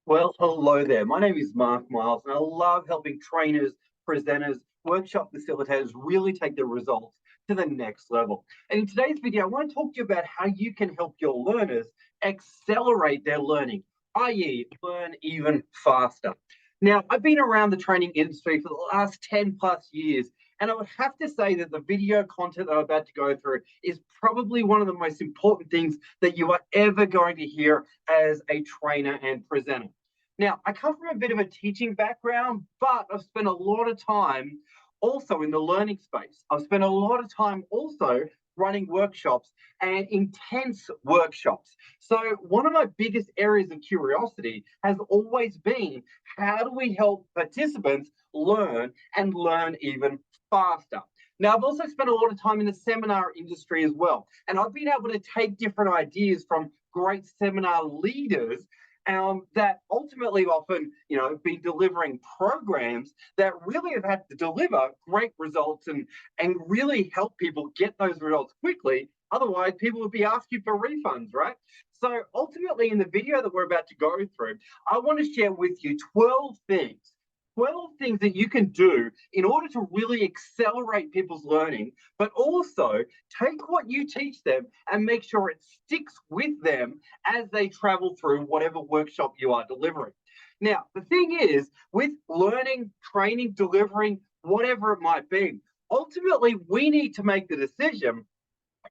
Well, hello there. My name is Mark Miles, and I love helping trainers, presenters, workshop facilitators really take their results to the next level. And in today's video, I want to talk to you about how you can help your learners accelerate their learning, i.e., learn even faster. Now, I've been around the training industry for the last 10 plus years, and I would have to say that the video content that I'm about to go through is probably one of the most important things that you are ever going to hear as a trainer and presenter. Now, I come from a bit of a teaching background, but I've spent a lot of time also in the learning space. I've spent a lot of time also running workshops and intense workshops. So, one of my biggest areas of curiosity has always been how do we help participants learn and learn even faster? Now, I've also spent a lot of time in the seminar industry as well, and I've been able to take different ideas from great seminar leaders that ultimately often, been delivering programs that really have had to deliver great results and really help people get those results quickly. Otherwise, people would be asking for refunds, right? So ultimately, in the video that we're about to go through, I want to share with you 12 things that you can do in order to really accelerate people's learning, but also take what you teach them and make sure it sticks with them as they travel through whatever workshop you are delivering. Now, the thing is, with learning, training, delivering, whatever it might be, ultimately we need to make the decision,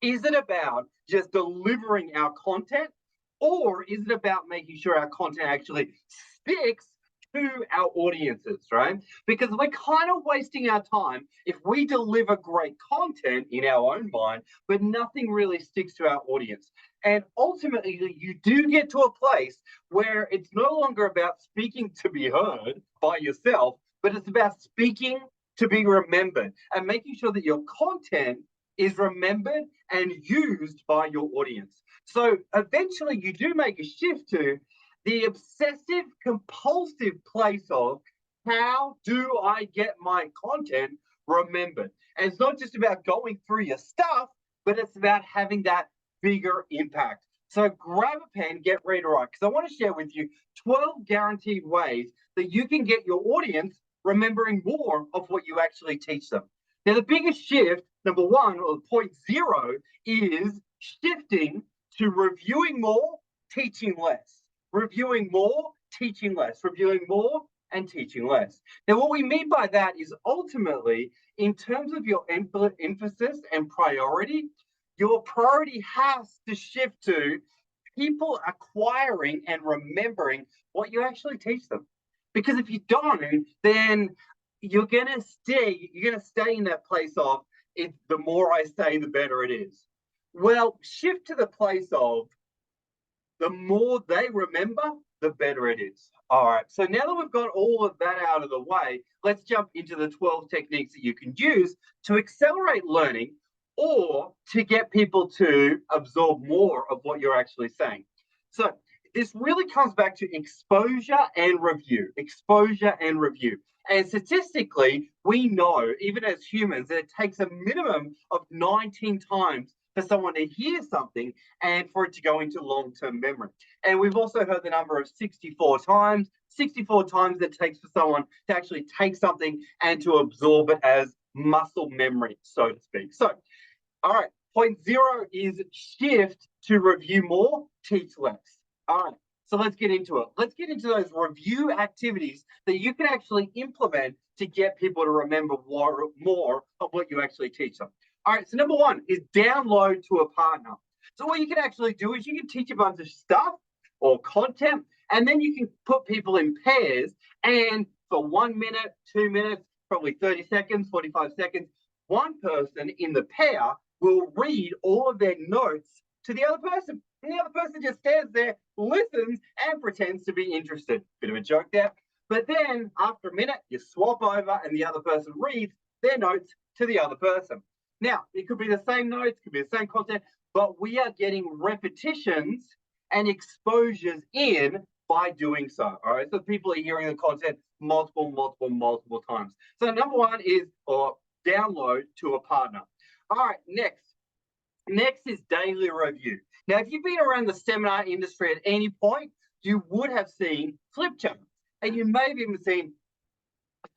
is it about just delivering our content, or is it about making sure our content actually sticks to our audiences, right? Because we're kind of wasting our time if we deliver great content in our own mind, but nothing really sticks to our audience. And ultimately, you do get to a place where it's no longer about speaking to be heard by yourself, but it's about speaking to be remembered and making sure that your content is remembered and used by your audience. So eventually, you do make a shift to the obsessive compulsive place of how do I get my content remembered? And it's not just about going through your stuff, but it's about having that bigger impact. So grab a pen, get ready to write, because I want to share with you 12 guaranteed ways that you can get your audience remembering more of what you actually teach them. Now, the biggest shift, number one, or point zero, is shifting to reviewing more, teaching less. Reviewing more, teaching less. Reviewing more, and teaching less. Now, what we mean by that is ultimately, in terms of your emphasis and priority, your priority has to shift to people acquiring and remembering what you actually teach them. Because if you don't, then you're gonna stay in that place of it. The more I say, the better it is. Well, shift to the place of the more they remember, the better it is. All right. So now that we've got all of that out of the way, let's jump into the 12 techniques that you can use to accelerate learning or to get people to absorb more of what you're actually saying. So this really comes back to exposure and review. Exposure and review. And statistically, we know, even as humans, that it takes a minimum of 19 times for someone to hear something and for it to go into long-term memory. And we've also heard the number of 64 times, 64 times it takes for someone to actually take something and to absorb it as muscle memory, so to speak. So, all right, point zero is shift to review more, teach less. All right, so let's get into it. Let's get into those review activities that you can actually implement to get people to remember more of what you actually teach them. All right, so number one is download to a partner. So what you can actually do is you can teach a bunch of stuff or content, and then you can put people in pairs, and for 1 minute, 2 minutes, probably 30 seconds, 45 seconds, one person in the pair will read all of their notes to the other person. And the other person just stands there, listens, and pretends to be interested. Bit of a joke there. But then after a minute, you swap over and the other person reads their notes to the other person. Now, it could be the same notes, could be the same content, but we are getting repetitions and exposures in by doing so. All right. So people are hearing the content multiple times. So number one is or download to a partner. All right, next is daily review. Now, if you've been around the seminar industry at any point, you would have seen flip charts. And you may have even seen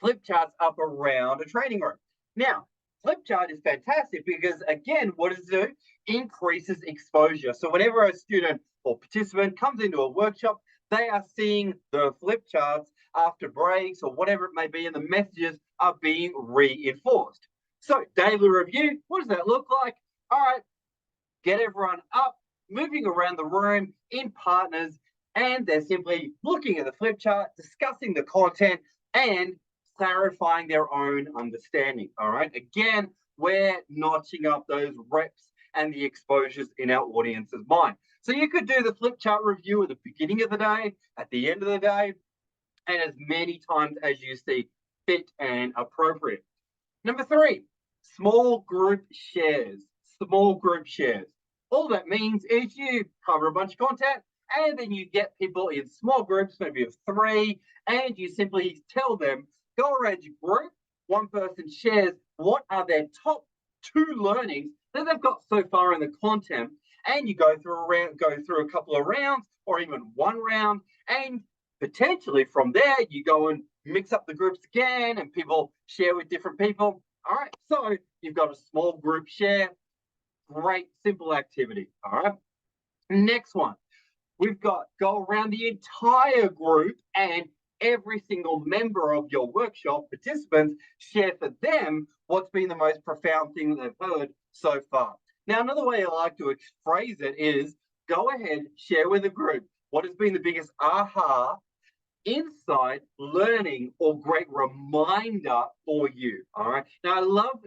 flip charts up around a training room. Now, flip chart is fantastic because, again, what does it do? Increases exposure. So whenever a student or participant comes into a workshop, they are seeing the flip charts after breaks or whatever it may be, and the messages are being reinforced. So daily review, what does that look like? All right, get everyone up, moving around the room in partners, and they're simply looking at the flip chart, discussing the content, and clarifying their own understanding. All right. Again, we're notching up those reps and the exposures in our audience's mind. So you could do the flip chart review at the beginning of the day, at the end of the day, and as many times as you see fit and appropriate. Number 3, small group shares. Small group shares. All that means is you cover a bunch of content and then you get people in small groups, maybe of 3, and you simply tell them, go around your group, one person shares what are their top 2 learnings that they've got so far in the content, and you go through a couple of rounds or even one round, and potentially from there you go and mix up the groups again and people share with different people. All right, so you've got a small group share. Great, simple activity. All right, next one. We've got go around the entire group and every single member of your workshop participants share for them what's been the most profound thing that they've heard so far. Now, another way I like to phrase it is go ahead, share with the group what has been the biggest aha, insight, learning, or great reminder for you. All right. Now, I love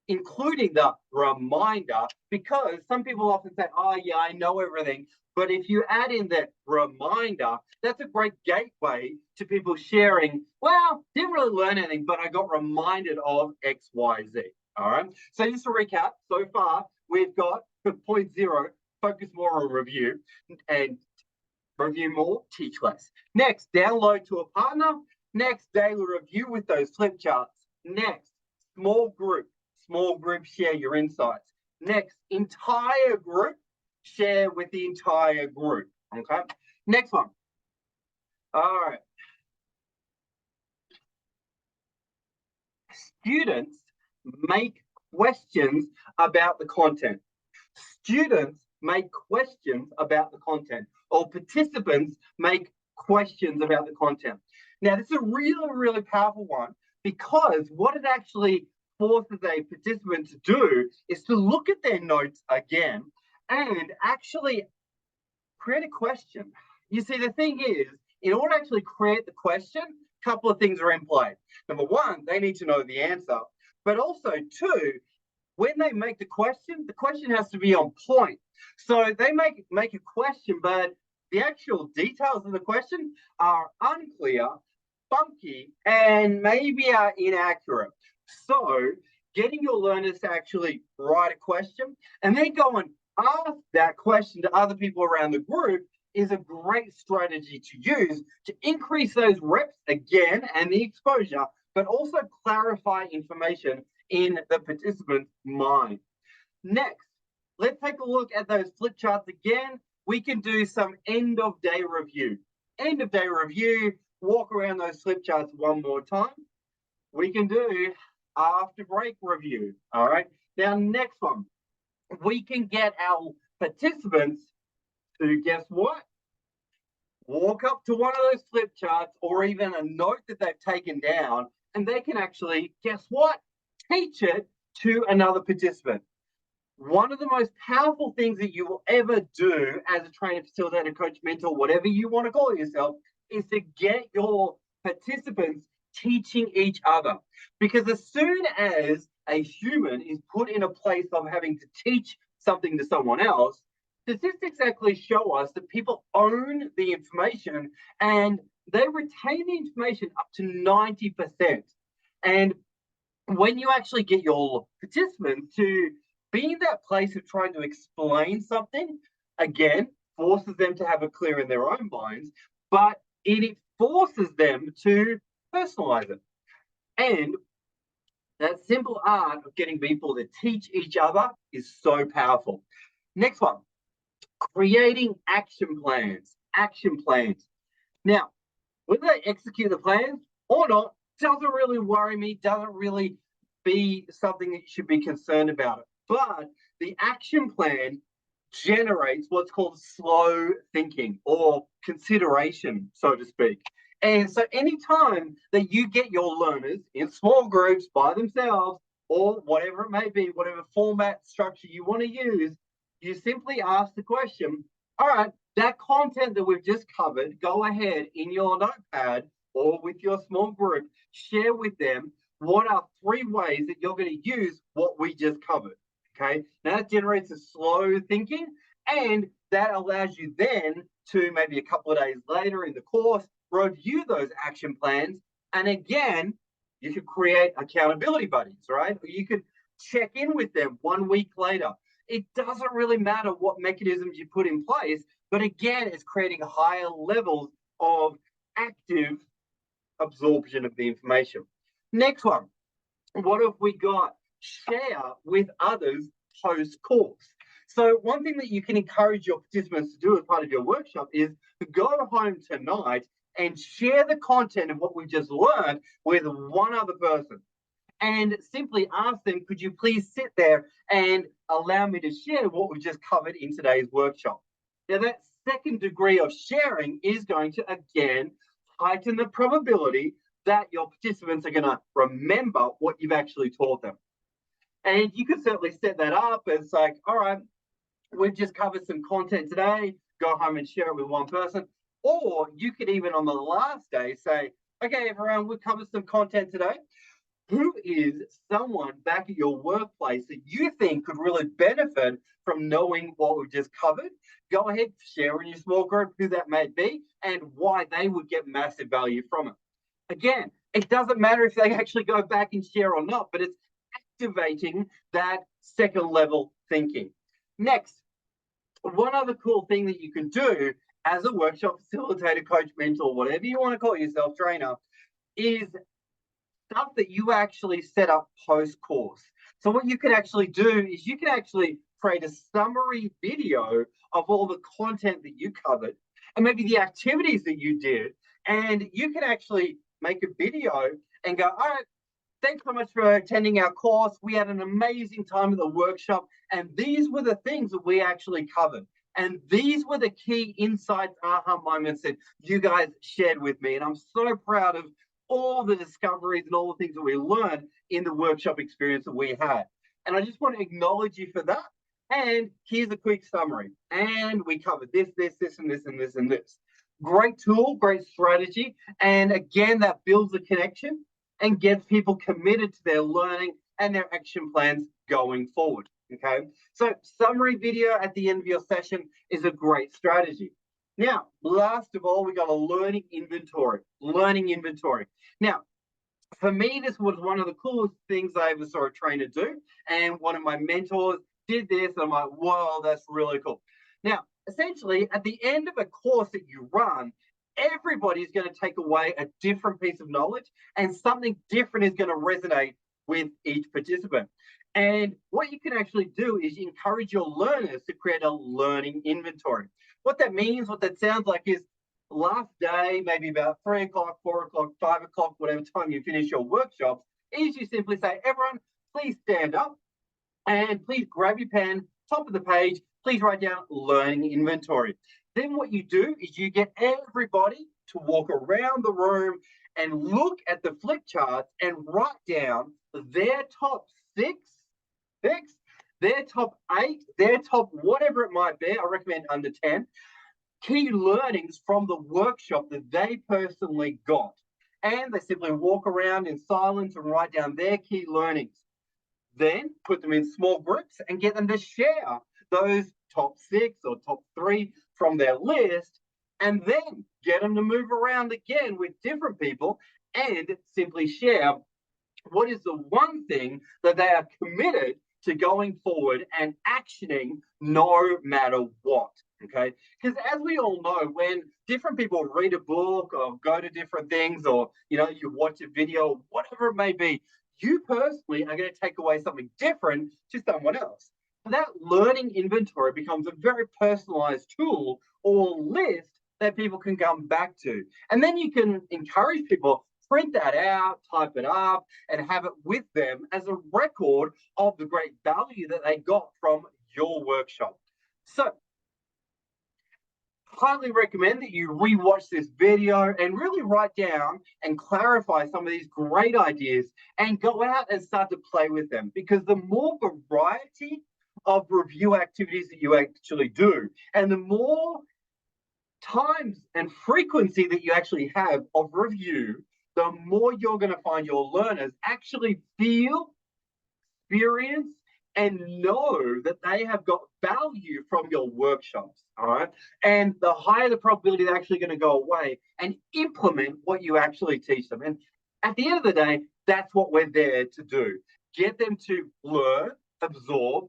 including the reminder because some people often say, oh, yeah, I know everything. But if you add in that reminder, that's a great gateway to people sharing, well, didn't really learn anything, but I got reminded of X, Y, Z. All right. So just to recap, so far, we've got point 0, focus more on review, and review more, teach less. Next, download to a partner. Next, daily review with those flip charts. Next, small group share your insights. Next, entire group, share with the entire group. Okay, next one. All right. Students make questions about the content. Students make questions about the content, or participants make questions about the content. Now, this is a really, really powerful one because what it actually forces a participant to do is to look at their notes again and actually create a question. You see, the thing is, in order to actually create the question, a couple of things are in play. Number 1, they need to know the answer, but also 2, when they make the question has to be on point. So they make a question, but the actual details of the question are unclear, funky, and maybe are inaccurate. So getting your learners to actually write a question and then go and ask that question to other people around the group is a great strategy to use to increase those reps again and the exposure, but also clarify information in the participant's mind. Next, let's take a look at those flip charts again. We can do some end of day review. End of day review, walk around those flip charts one more time. We can do after break review. All right. Now, next one, we can get our participants to, guess what? Walk up to one of those flip charts or even a note that they've taken down, and they can actually, guess what? Teach it to another participant. One of the most powerful things that you will ever do as a trainer, facilitator, coach, mentor, whatever you want to call it yourself, is to get your participants teaching each other. Because as soon as a human is put in a place of having to teach something to someone else, statistics actually show us that people own the information and they retain the information up to 90%. And when you actually get your participants to be in that place of trying to explain something, again, forces them to have it clear in their own minds, but it forces them to personalize it. And that simple art of getting people to teach each other is so powerful. Next one, creating action plans. action plans. Now, whether they execute the plans or not doesn't really worry me, doesn't really be something that you should be concerned about. But the action plan generates what's called slow thinking or consideration, so to speak. And so, anytime that you get your learners in small groups by themselves, or whatever it may be, whatever format structure you want to use, you simply ask the question, all right, that content that we've just covered, go ahead in your notepad or with your small group, share with them what are 3 ways that you're going to use what we just covered. Okay, now that generates a slow thinking, and that allows you then to maybe a couple of days later in the course review those action plans. And again, you could create accountability buddies, right? You could check in with them 1 week later. It doesn't really matter what mechanisms you put in place, but again, it's creating higher levels of active absorption of the information. Next one, what have we got? Share with others post-course. So one thing that you can encourage your participants to do as part of your workshop is to go home tonight and share the content of what we just learned with one other person. And simply ask them, could you please sit there and allow me to share what we just covered in today's workshop? Now, that second degree of sharing is going to, again, heighten the probability that your participants are going to remember what you've actually taught them. And you could certainly set that up as like, all right, we've just covered some content today, go home and share it with one person. Or you could even on the last day say, okay, everyone, we've covered some content today. Who is someone back at your workplace that you think could really benefit from knowing what we've just covered? Go ahead, share in your small group who that may be and why they would get massive value from it. Again, it doesn't matter if they actually go back and share or not, but it's activating that second level thinking. Next, one other cool thing that you can do as a workshop facilitator, coach, mentor, whatever you want to call yourself, trainer, is stuff that you actually set up post-course. So what you can actually do is you can actually create a summary video of all the content that you covered and maybe the activities that you did. And you can actually make a video and go, all right, thanks so much for attending our course. We had an amazing time at the workshop. And these were the things that we actually covered. And these were the key insights, aha moments that you guys shared with me. And I'm so proud of all the discoveries and all the things that we learned in the workshop experience that we had. And I just want to acknowledge you for that. And here's a quick summary. And we covered this, and this, and this. Great tool, great strategy. And again, that builds a connection and gets people committed to their learning and their action plans going forward. Okay. So summary video at the end of your session is a great strategy. Now, last of all, we got a learning inventory. Now, for me, this was one of the coolest things I ever saw a trainer do. And one of my mentors did this. And I'm like, whoa, that's really cool. Now, essentially, at the end of a course that you run, everybody's going to take away a different piece of knowledge and something different is going to resonate with each participant. And what you can actually do is encourage your learners to create a learning inventory. What that means, what that sounds like is last day, maybe about 3 o'clock, 4 o'clock, 5 o'clock, whatever time you finish your workshops, is you simply say, everyone, please stand up and please grab your pen, top of the page, please write down learning inventory. Then what you do is you get everybody to walk around the room and look at the flip charts and write down their top six, their top 8, their top whatever it might be. I recommend under 10 key learnings from the workshop that they personally got. And they simply walk around in silence and write down their key learnings. Then put them in small groups and get them to share those top 6 or top 3 from their list, and then get them to move around again with different people and simply share what is the one thing that they are committed to going forward and actioning no matter what. Okay, because as we all know, when different people read a book or go to different things, or you watch a video, whatever it may be, you personally are going to take away something different to someone else. So that learning inventory becomes a very personalized tool or list that people can come back to. And then you can encourage people, print that out, type it up, and have it with them as a record of the great value that they got from your workshop. So, highly recommend that you rewatch this video and really write down and clarify some of these great ideas and go out and start to play with them, because the more variety of review activities that you actually do and the more times and frequency that you actually have of review, the more you're going to find your learners actually feel, experience, and know that they have got value from your workshops. All right. And the higher the probability they're actually going to go away and implement what you actually teach them. And at the end of the day, that's what we're there to do. Get them to learn, absorb,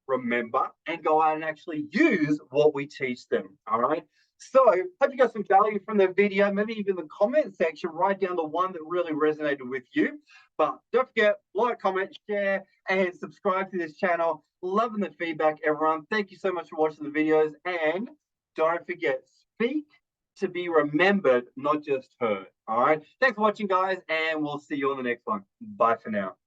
remember, and go out and actually use what we teach them. All right. So, hope you got some value from the video. Maybe even in the comment section, write down the one that really resonated with you. But don't forget, like, comment, share, and subscribe to this channel. Loving the feedback, everyone. Thank you so much for watching the videos. And don't forget, speak to be remembered, not just heard. All right. Thanks for watching, guys, and we'll see you on the next one. Bye for now.